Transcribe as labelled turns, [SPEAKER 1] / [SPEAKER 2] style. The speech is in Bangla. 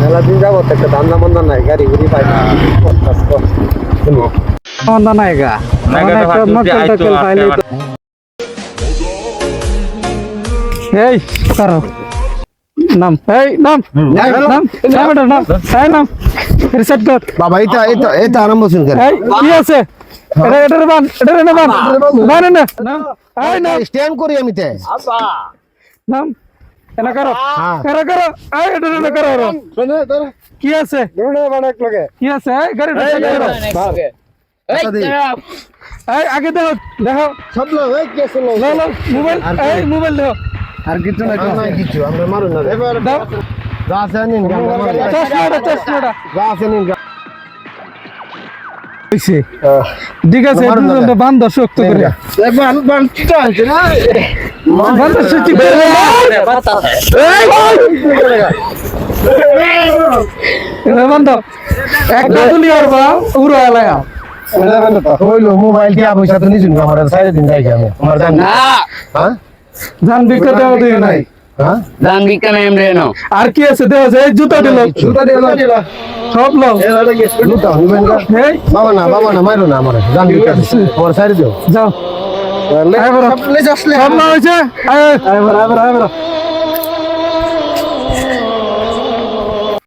[SPEAKER 1] মেলা দিন যাবো একটা ধান্দা মান্দা নাই গাড়ি ঘুরি পাই না
[SPEAKER 2] মান্দা নাই গা একটা মক্কেল টক্কেল পাইলে তো এই করো নাম এই নাম নাম নাম নাম রিসেট কর
[SPEAKER 1] বাবা এটা আরম্ভ শুন করে
[SPEAKER 2] এই কি আছে এটা বান না না না এই নাম
[SPEAKER 1] স্ট্যান্ড করি আমি তে
[SPEAKER 2] নাম এনা করো করো এই এটা না করো কি আছে
[SPEAKER 1] অনেক লাগে
[SPEAKER 2] কি আছে এই গাড়িটা করো এই আগে দেখো দেখো
[SPEAKER 1] সব লোক এই কেস লোক
[SPEAKER 2] লো লো মোবাইল এই মোবাইল দেখো
[SPEAKER 1] আর কিছু না কিছু আমরা মারুন না
[SPEAKER 2] দাও
[SPEAKER 1] যা আছে নিন
[SPEAKER 2] চশমাটা
[SPEAKER 1] যা আছে নিন
[SPEAKER 2] হইছে ঠিক আছে দুজনটা বান্ধ শক্ত করে
[SPEAKER 1] বান চিটা আছে না
[SPEAKER 2] বান্ধ শক্ত করে এই বান্ধ একটা তুলি আর বা উড়া লাগা
[SPEAKER 1] হইলো মোবাইল দিয়া পয়সা তো নিছুন আমার সাইডে দিন যাই আমি আমার জান না হ্যাঁ
[SPEAKER 2] জান বিক্রি দেওয়া দিই নাই
[SPEAKER 1] হ্যাঁ
[SPEAKER 3] দান বিজ্ঞান এমরে নো
[SPEAKER 2] আর কি আছে দেওয়া যায় জুতা দিল সব লোক
[SPEAKER 1] লুটা নিবেন না
[SPEAKER 2] এই
[SPEAKER 1] বাবা না মারো না আমার জান বিকা আমার সাইডে দিও
[SPEAKER 2] যাও
[SPEAKER 1] সব লে আসলে
[SPEAKER 2] সব না হয়েছে আয়